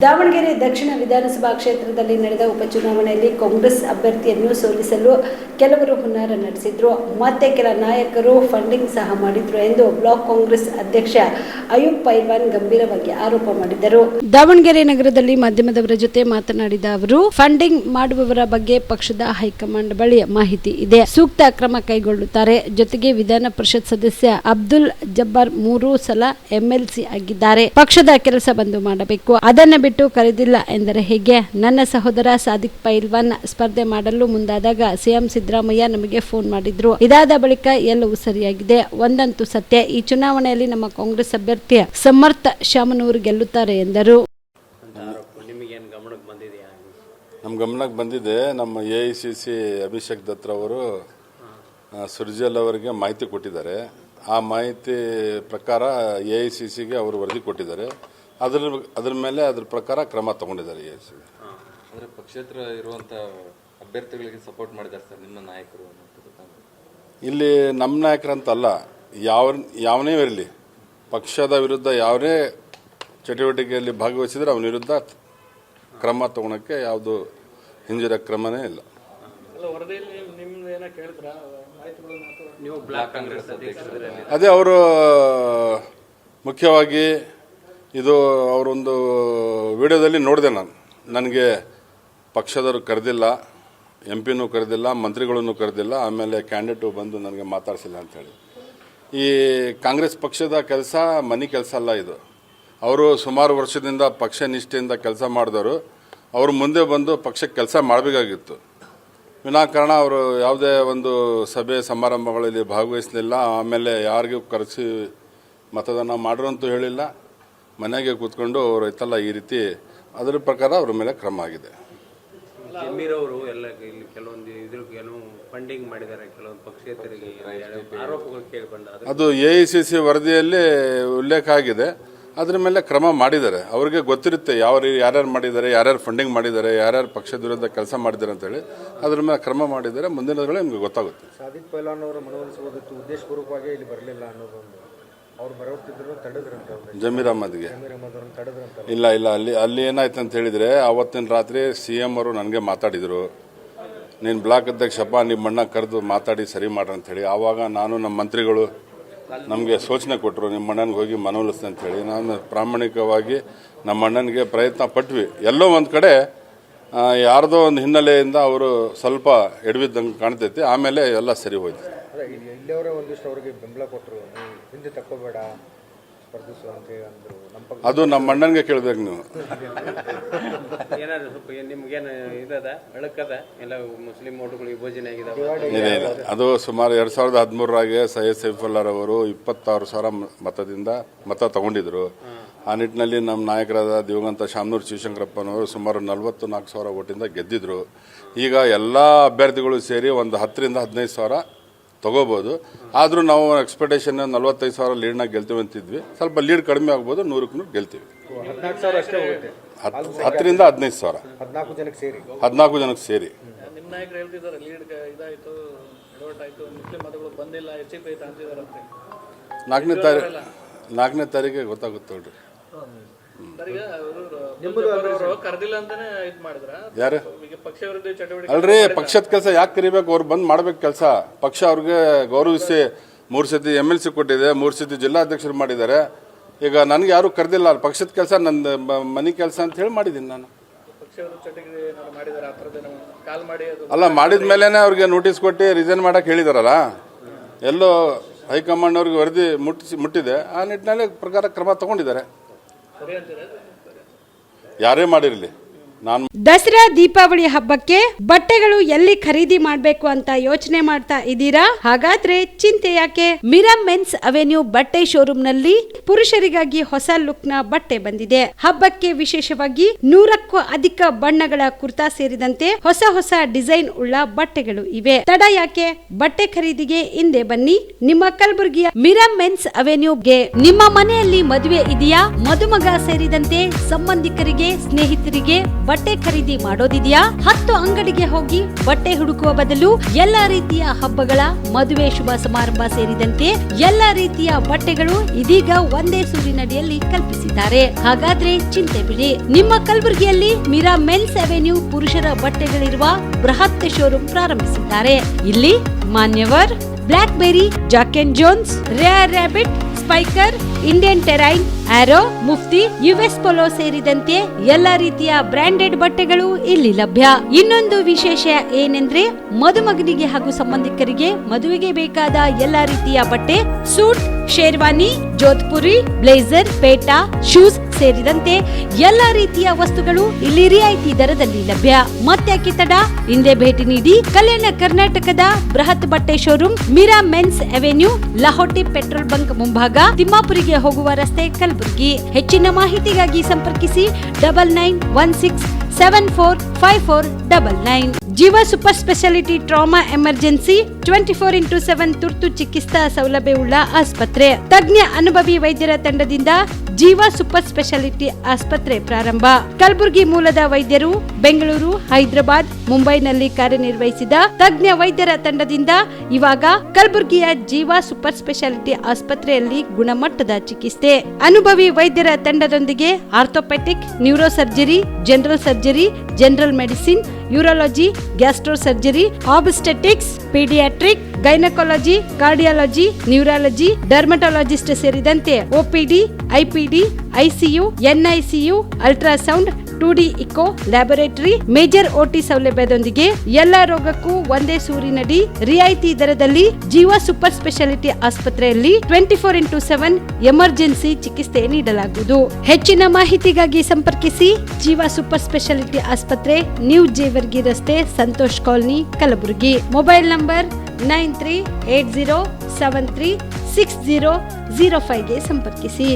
ದಾವಣಗೆರೆ ದಕ್ಷಿಣ ವಿಧಾನಸಭಾ ಕ್ಷೇತ್ರದಲ್ಲಿ ನಡೆದ ಉಪಚುನಾವಣೆಯಲ್ಲಿ ಕಾಂಗ್ರೆಸ್ ಅಭ್ಯರ್ಥಿಯನ್ನು ಸೋಲಿಸಲು ಕೆಲವರು ಹುನ್ನಾರ ನಡೆಸಿದ್ರು. ಮತ್ತೆ ಕೆಲ ನಾಯಕರು ಫಂಡಿಂಗ್ ಸಹ ಮಾಡಿದ್ರು ಎಂದು ಬ್ಲಾಕ್ ಕಾಂಗ್ರೆಸ್ ಅಧ್ಯಕ್ಷ ಅಯೂಬ್ ಪೈಲ್ವಾನ್ ಗಂಭೀರವಾಗಿ ಆರೋಪ ಮಾಡಿದರು. ದಾವಣಗೆರೆ ನಗರದಲ್ಲಿ ಮಾಧ್ಯಮದವರ ಜೊತೆ ಮಾತನಾಡಿದ ಅವರು, ಫಂಡಿಂಗ್ ಮಾಡುವವರ ಬಗ್ಗೆ ಪಕ್ಷದ ಹೈಕಮಾಂಡ್ ಬಳಿ ಮಾಹಿತಿ ಇದೆ, ಸೂಕ್ತ ಕ್ರಮ ಕೈಗೊಳ್ಳುತ್ತಾರೆ. ಜೊತೆಗೆ ವಿಧಾನ ಪರಿಷತ್ ಸದಸ್ಯ ಅಬ್ದುಲ್ ಜಬ್ಬಾರ್ 3 ಸಲ ಎಂಎಲ್ಸಿ ಆಗಿದ್ದಾರೆ. ಪಕ್ಷದ ಕೆಲಸ ಬಂದು ಮಾಡಬೇಕು, ಅದನ್ನ ಬಿಟ್ಟು ಕರೆದಿಲ್ಲ ಎಂದರೆ ಹೇಗೆ? ನನ್ನ ಸಹೋದರ ಸಾದಿಕ್ ಪೈಲ್ವಾನ್ ಸ್ಪರ್ಧೆ ಮಾಡಲು ಮುಂದಾದಾಗ ಸಿಎಂ ಸಿದ್ದರಾಮಯ್ಯ ನಮಗೆ ಫೋನ್ ಮಾಡಿದ್ರು. ಇದಾದ ಬಳಿಕ ಎಲ್ಲವೂ ಸರಿಯಾಗಿದೆ. ಒಂದಂತೂ ಸತ್ಯ, ಈ ಚುನಾವಣೆಯಲ್ಲಿ ನಮ್ಮ ಕಾಂಗ್ರೆಸ್ ಅಭ್ಯರ್ಥಿ ಸಮರ್ಥ ಶಾಮನೂರು ಗೆಲ್ಲುತ್ತಾರೆ ಎಂದರು. ನಮ್ಮ ಗಮನಕ್ಕೆ ಬಂದಿದೆ. ನಮ್ಮ AICC ಅಭಿಷೇಕ್ ದತ್ರ ಅವರು ಸುರ್ಜೇಲ್ ಅವರಿಗೆ ಮಾಹಿತಿ ಕೊಟ್ಟಿದ್ದಾರೆ. ಆ ಮಾಹಿತಿ ಪ್ರಕಾರ AICCಗೆ ಅವರು ವರದಿ ಕೊಟ್ಟಿದ್ದಾರೆ. ಅದ್ರ ಮೇಲೆ ಅದ್ರ ಪ್ರಕಾರ ಕ್ರಮ ತಗೊಂಡಿದ್ದಾರೆ. ಅಂದರೆ ಪಕ್ಷೇತರ ಇರುವಂಥ ಅಭ್ಯರ್ಥಿಗಳಿಗೆ ಸಪೋರ್ಟ್ ಮಾಡಿದ್ದಾರೆ ಸರ್ ನಿಮ್ಮ ನಾಯಕರು? ಇಲ್ಲಿ ನಮ್ಮ ನಾಯಕರಂತಲ್ಲ, ಯಾವನೇ ಇರಲಿ, ಪಕ್ಷದ ವಿರುದ್ಧ ಯಾವನೇ ಚಟುವಟಿಕೆಯಲ್ಲಿ ಭಾಗವಹಿಸಿದ್ರೆ ಅವನ ವಿರುದ್ಧ ಕ್ರಮ ತಗೊಳಕ್ಕೆ ಯಾವುದು ಹಿಂಜರಿಯೋ ಕ್ರಮನೇ ಇಲ್ಲ. ಅದೇ ಅವರು ಮುಖ್ಯವಾಗಿ ಇದು ಅವರೊಂದು ವಿಡಿಯೋದಲ್ಲಿ ನೋಡಿದೆ ನಾನು. ನನಗೆ ಪಕ್ಷದವರು ಕರೆದಿಲ್ಲ, MP ಕರೆದಿಲ್ಲ, ಮಂತ್ರಿಗಳನ್ನು ಕರೆದಿಲ್ಲ, ಆಮೇಲೆ ಕ್ಯಾಂಡಿಡೇಟು ಬಂದು ನನಗೆ ಮಾತಾಡಿಸಿಲ್ಲ ಅಂಥೇಳಿ. ಈ ಕಾಂಗ್ರೆಸ್ ಪಕ್ಷದ ಕೆಲಸ ಮನೆ ಕೆಲಸ ಅಲ್ಲ ಇದು. ಅವರು ಸುಮಾರು ವರ್ಷದಿಂದ ಪಕ್ಷ ನಿಷ್ಠೆಯಿಂದ ಕೆಲಸ ಮಾಡಿದವರು. ಅವರು ಮುಂದೆ ಬಂದು ಪಕ್ಷಕ್ಕೆ ಕೆಲಸ ಮಾಡಬೇಕಾಗಿತ್ತು. ವಿನಾಕಾರಣ ಅವರು ಯಾವುದೇ ಒಂದು ಸಭೆ ಸಮಾರಂಭಗಳಲ್ಲಿ ಭಾಗವಹಿಸಲಿಲ್ಲ. ಆಮೇಲೆ ಯಾರಿಗೂ ಕರೆಸಿ ಮತದಾನ ಮಾಡ್ರು ಅಂತೂ ಹೇಳಿಲ್ಲ. ಮನೆಗೆ ಕೂತ್ಕೊಂಡು ಅವರು ಐತಲ್ಲ ಈ ರೀತಿ, ಅದರ ಪ್ರಕಾರ ಅವ್ರ ಮೇಲೆ ಕ್ರಮ ಆಗಿದೆ. ಜಮೀರವರು ಎಲ್ಲ ಇಲ್ಲಿ ಕೆಲವು ಫಂಡಿಂಗ್ ಮಾಡಿದ್ದಾರೆ, ಕೆಲವೊಂದು ಪಕ್ಷೇತರಿಗೆ ಆರೋಪಗಳು ಕೇಳಿಬಂದ. ಅದು AICC ವರದಿಯಲ್ಲಿ ಉಲ್ಲೇಖ ಆಗಿದೆ. ಅದ್ರ ಮೇಲೆ ಕ್ರಮ ಮಾಡಿದ್ದಾರೆ. ಅವ್ರಿಗೆ ಗೊತ್ತಿರುತ್ತೆ ಯಾರ್ಯಾರು ಮಾಡಿದ್ದಾರೆ, ಯಾರ್ಯಾರು ಫಂಡಿಂಗ್ ಮಾಡಿದ್ದಾರೆ, ಯಾರ್ಯಾರು ಪಕ್ಷದ ವಿರುದ್ಧ ಕೆಲಸ ಮಾಡಿದ್ದಾರೆ ಅಂತೇಳಿ. ಅದ್ರ ಮೇಲೆ ಕ್ರಮ ಮಾಡಿದ್ದಾರೆ. ಮುಂದಿನ ದಿನಗಳಲ್ಲಿ ನಿಮಗೆ ಗೊತ್ತಾಗುತ್ತೆ. ಸಾದಿಕ್ ಪೈಲ್ವಾನ್ ಅವರು ಮನವೊಲಿಸಬಹುದಿತ್ತು, ಉದ್ದೇಶಪೂರ್ವಕವಾಗಿ ಇಲ್ಲಿ ಬರಲಿಲ್ಲ ಅನ್ನೋದೊಂದು ಅವ್ರು ಬರೋತ್ತಿದ್ರು ತಡೆದ್ರಂತೆ. ಜಮೀರ್ ಅಹ್ಮದ್ಗೆ ಇಲ್ಲ ಅಲ್ಲಿ ಏನಾಯ್ತು ಅಂತ ಹೇಳಿದರೆ, ಅವತ್ತಿನ ರಾತ್ರಿ CM ಅವರು ನನಗೆ ಮಾತಾಡಿದರು, ನೀನು ಬ್ಲಾಕ್ ಅಧ್ಯಕ್ಷಪ್ಪ, ನಿಮ್ಮ ಅಣ್ಣ ಕರೆದು ಮಾತಾಡಿ ಸರಿ ಮಾಡ್ರಿ ಅಂಥೇಳಿ. ಆವಾಗ ನಾನು ನಮ್ಮ ಮಂತ್ರಿಗಳು ನಮಗೆ ಸೂಚನೆ ಕೊಟ್ಟರು, ನಿಮ್ಮ ಅಣ್ಣನಿಗೆ ಹೋಗಿ ಮನವೊಲಿಸ್ತೆ ಅಂಥೇಳಿ. ನಾನು ಪ್ರಾಮಾಣಿಕವಾಗಿ ನಮ್ಮ ಅಣ್ಣನಿಗೆ ಪ್ರಯತ್ನ ಪಟ್ವಿ. ಎಲ್ಲೋ ಒಂದು ಕಡೆ ಯಾರ್ದೋ ಒಂದು ಹಿನ್ನೆಲೆಯಿಂದ ಅವರು ಸ್ವಲ್ಪ ಎಡವಿದ್ದಂಗೆ ಕಾಣ್ತೈತಿ. ಆಮೇಲೆ ಎಲ್ಲ ಸರಿ ಹೋಯ್ತು. ಇಲ್ಲಿಯವರೇ ಒಂದಿಷ್ಟು ಅವರಿಗೆ ಬೆಂಬಲ ಕೊಟ್ಟರು, ಹಿಂದೆ ತಕ್ಕೋಬೇಡ, ಸ್ಪರ್ಧಿಸು ಅಂತ ಅಂದರು. ಅದು ನಮ್ಮ ಅಣ್ಣನಿಗೆ ಕೇಳಬೇಕು ನೀವು. ಏನಾದ್ರು ಸ್ವಲ್ಪ ನಿಮ್ಗೇನು ಇದದ ಬೆಳಕದ ಎಲ್ಲ ಮುಸ್ಲಿಂ ಓಟುಗಳು ವಿಭಜನೆ ಆಗಿದೆ? ಇಲ್ಲ, ಅದು ಸುಮಾರು 2013ರಾಗೆ ಸೈಯದ್ ಸೈಫುಲ್ಲಾರ್ ಅವರು 26,000 ಮತದಿಂದ ಮತ ತಗೊಂಡಿದ್ರು. ಆ ನಿಟ್ಟಿನಲ್ಲಿ ನಮ್ಮ ನಾಯಕರಾದ ದಿವಂಗತ ಶಾಮನೂರು ಶಿವಶಂಕರಪ್ಪನವರು ಸುಮಾರು 44,000 ಓಟಿಂದ ಗೆದ್ದಿದ್ರು. ಈಗ ಎಲ್ಲ ಅಭ್ಯರ್ಥಿಗಳು ಸೇರಿ ಒಂದು 10ರಿಂದ 15,000 ತಗೋಬೋದು. ಆದರೂ ನಾವು ಎಕ್ಸ್ಪೆಕ್ಟೇಷನ್ 45,000 ಲೀಡ್ನಾಗ ಗೆಲ್ತೀವಿ ಅಂತಿದ್ವಿ. ಸ್ವಲ್ಪ ಲೀಡ್ ಕಡಿಮೆ ಆಗ್ಬೋದು, 100ಕ್ಕೆ 100 ಗೆಲ್ತೀವಿ. 10ರಿಂದ 15,000 14 ಜನಕ್ಕೆ ಸೇರಿ. ನಿಮ್ಮ ನಾಯಕರು ಹೇಳ್ತಿದ್ದಾರೆ ಲೀಡ್ ಇದಾಯಿತು, ಎಡವಟ್ ಆಯಿತು, ಮುಸ್ಲಿಂ ಮತಗಳು ಬಂದಿಲ್ಲ, ಹೆಚ್ಚಿಗೆ ಅಂತಿದ್ದಾರೆ ಅಂತ. 4ನೇ ತಾರೀಕಿಗೆ ಗೊತ್ತಾಗುತ್ತೆ ನೋಡ್ರಿ. ಕರೆದಿಲ್ಲ ಅಂತಾನೆ ಇದು ಮಾಡಿದ್ರ ಯಾರು? ಪಕ್ಷ ವಿರೋಧಿ ಚಟುವಟಿಕೆ ಅಲ್ರಿ, ಪಕ್ಷದ ಕೆಲಸ ಯಾಕೆ ಕರಿಬೇಕು? ಅವ್ರು ಬಂದು ಮಾಡ್ಬೇಕು ಕೆಲಸ. ಪಕ್ಷ ಅವ್ರಿಗೆ ಗೌರವಿಸಿ 3 ಸತಿ MLC ಕೊಟ್ಟಿದೆ, 3 ಸತಿ ಜಿಲ್ಲಾಧ್ಯಕ್ಷರು ಮಾಡಿದ್ದಾರೆ. ಈಗ ನನಗೆ ಯಾರು ಕರೆದಿಲ್ಲ. ಪಕ್ಷದ ಕೆಲಸ ನನ್ನ ಮನೆ ಕೆಲಸ ಅಂತ ಹೇಳಿ ಮಾಡಿದ್ದೀನಿ ನಾನು. ಅಲ್ಲ, ಮಾಡಿದ ಮೇಲೇ ಅವ್ರಿಗೆ ನೋಟಿಸ್ ಕೊಟ್ಟು ರಿಸೈನ್ ಮಾಡಕ್ಕೆ ಹೇಳಿದಾರಲ್ಲ. ಎಲ್ಲೋ ಹೈಕಮಾಂಡ್ ಅವ್ರಿಗೆ ವರದಿ ಮುಟ್ಟಿದೆ. ಆ ನಿಟ್ಟಿನಲ್ಲಿ ಪ್ರಕಾರ ಕ್ರಮ ತಗೊಂಡಿದ್ದಾರೆ. ಯಾರೇ ಮಾಡಿರಲಿ. ದಸರಾ ದೀಪಾವಳಿ ಹಬ್ಬಕ್ಕೆ ಬಟ್ಟೆಗಳು ಎಲ್ಲಿ ಖರೀದಿ ಮಾಡಬೇಕು ಅಂತ ಯೋಚನೆ ಮಾಡ್ತಾ ಇದ್ದೀರಾ? ಹಾಗಾದ್ರೆ ಚಿಂತೆ ಯಾಕೆ? ಮಿರಾಮ್ ಮೆನ್ಸ್ ಅವೆನ್ಯೂ ಬಟ್ಟೆ ಶೋರೂಮ್ ನಲ್ಲಿ ಪುರುಷರಿಗಾಗಿ ಹೊಸ ಲುಕ್ ನ ಬಟ್ಟೆ ಬಂದಿದೆ. ಹಬ್ಬಕ್ಕೆ ವಿಶೇಷವಾಗಿ 100ಕ್ಕೂ ಅಧಿಕ ಬಣ್ಣಗಳ ಕುರ್ತಾ ಸೇರಿದಂತೆ ಹೊಸ ಡಿಸೈನ್ ಉಳ್ಳ ಬಟ್ಟೆಗಳು ಇವೆ. ತಡ ಯಾಕೆ? ಬಟ್ಟೆ ಖರೀದಿಗೆ ಹಿಂದೆ ಬನ್ನಿ. ನಿಮ್ಮ ಕಲಬುರಗಿಯ ಮಿರಾಮ್ ಮೆನ್ಸ್ ಅವೆನ್ಯೂಗೆ. ನಿಮ್ಮ ಮನೆಯಲ್ಲಿ ಮದುವೆ ಇದೆಯಾ? ಮದುಮಗ ಸೇರಿದಂತೆ ಸಂಬಂಧಿಕರಿಗೆ, ಸ್ನೇಹಿತರಿಗೆ ಬಟ್ಟೆ ಖರೀದಿ ಮಾಡೋದಿದೆಯಾ? 10 ಅಂಗಡಿಗೆ ಹೋಗಿ ಹೋಗಿ ಬಟ್ಟೆ ಹುಡುಕುವ ಬದಲು ಎಲ್ಲಾ ರೀತಿಯ ಹಬ್ಬಗಳ, ಮದುವೆ, ಶುಭ ಸಮಾರಂಭ ಸೇರಿದಂತೆ ಎಲ್ಲಾ ರೀತಿಯ ಬಟ್ಟೆಗಳು ಇದೀಗ ಒಂದೇ ಸೂರಿನಡಿಯಲ್ಲಿ ಕಲ್ಪಿಸಿದ್ದಾರೆ. ಹಾಗಾದ್ರೆ ಚಿಂತೆ ಬಿಡಿ, ನಿಮ್ಮ ಕಲಬುರಗಿಯಲ್ಲಿ ಮೀರಾ ಮೆನ್ಸ್ ಅವೆನ್ಯೂ ಪುರುಷರ ಬಟ್ಟೆಗಳಿರುವ ಬೃಹತ್ ಶೋರೂಮ್ ಪ್ರಾರಂಭಿಸಿದ್ದಾರೆ. ಇಲ್ಲಿ Manyavar, Blackberrys, Jack and Jones, rare rabbit, Spykar, Indian Terrain, Arrow, Mufti, US Polo ಸೇರಿದಂತೆ ಎಲ್ಲಾ ರೀತಿಯ ಬ್ರಾಂಡೆಡ್ ಬಟ್ಟೆಗಳು ಇಲ್ಲಿ ಲಭ್ಯ. ಇನ್ನೊಂದು ವಿಶೇಷ ಏನೆಂದ್ರೆ ಮದುಮಗನಿಗೆ ಹಾಗೂ ಸಂಬಂಧಿಕರಿಗೆ ಮದುವೆಗೆ ಬೇಕಾದ ಎಲ್ಲಾ ರೀತಿಯ ಬಟ್ಟೆ, ಸೂಟ್, ಶೇರ್ವಾನಿ, ಜೋಧ್ಪುರಿ, ಬ್ಲೇಸರ್, ಪೇಟಾ, ಶೂಸ್ ಸೇರಿದಂತೆ ಎಲ್ಲಾ ರೀತಿಯ ವಸ್ತುಗಳು ಇಲ್ಲಿ ರಿಯಾಯಿತಿ ದರದಲ್ಲಿ ಲಭ್ಯ. ಮತ್ತ್ಯಾಕೆ ತಡ, ಹಿಂದೆ ಭೇಟಿ ನೀಡಿ. ಕಲ್ಯಾಣ ಕರ್ನಾಟಕದ ಬೃಹತ್ ಬಟ್ಟೆ showroom Meera men's avenue, Lahoti petrol bunk ಮುಂಭಾಗ, ತಿಮ್ಮಾಪುರಿಗೆ ಹೋಗುವ ರಸ್ತೆ, ಕಲಬುರಗಿ. ಹೆಚ್ಚಿನ ಮಾಹಿತಿಗಾಗಿ ಸಂಪರ್ಕಿಸಿ 9916745499. ಜೀವ super speciality trauma emergency 24x7 ತುರ್ತು ಚಿಕಿತ್ಸಾ ಸೌಲಭ್ಯವುಳ್ಳ ಆಸ್ಪತ್ರೆ. ತಜ್ಞ ಅನುಭವಿ ವೈದ್ಯರ ತಂಡದಿಂದ ಜೀವ ಸೂಪರ್ ಸ್ಪೆಷಾಲಿಟಿ ಆಸ್ಪತ್ರೆ ಪ್ರಾರಂಭ. ಕಲಬುರಗಿ ಮೂಲದ ವೈದ್ಯರು ಬೆಂಗಳೂರು, ಹೈದರಾಬಾದ್, ಮುಂಬೈನಲ್ಲಿ ಕಾರ್ಯನಿರ್ವಹಿಸಿದ ತಜ್ಞ ವೈದ್ಯರ ತಂಡದಿಂದ ಇವಾಗ ಕಲಬುರಗಿಯ ಜೀವ ಸೂಪರ್ ಸ್ಪೆಷಾಲಿಟಿ ಆಸ್ಪತ್ರೆಯಲ್ಲಿ ಗುಣಮಟ್ಟದ ಚಿಕಿತ್ಸೆ. ಅನುಭವಿ ವೈದ್ಯರ ತಂಡದೊಂದಿಗೆ orthopaedic, neuro surgery, general surgery, general medicine, urology, gastro surgery, obstetrics, paediatric, gynaecology, cardiology, neurology, dermatologist ಸೇರಿದಂತೆ OPD, IPD, ICU, NICU, ultrasound, 2D echo, laboratory, major OT ಸೌಲಭ್ಯದೊಂದಿಗೆ ಎಲ್ಲಾ ರೋಗಕ್ಕೂ ಒಂದೇ ಸೂರಿನಡಿ ರಿಯಾಯಿತಿ ದರದಲ್ಲಿ ಜೀವ ಸೂಪರ್ ಸ್ಪೆಷಾಲಿಟಿ ಆಸ್ಪತ್ರೆಯಲ್ಲಿ 24x7 ಎಮರ್ಜೆನ್ಸಿ ಚಿಕಿತ್ಸೆ ನೀಡಲಾಗುವುದು. ಹೆಚ್ಚಿನ ಮಾಹಿತಿಗಾಗಿ ಸಂಪರ್ಕಿಸಿ ಜೀವ ಸೂಪರ್ ಸ್ಪೆಷಾಲಿಟಿ ಆಸ್ಪತ್ರೆ, ನ್ಯೂ ಜೇವರ್ಗಿ ರಸ್ತೆ, Santosh colony, Kalaburagi. Mobile number 9380736005ಗೆ ಸಂಪರ್ಕಿಸಿ.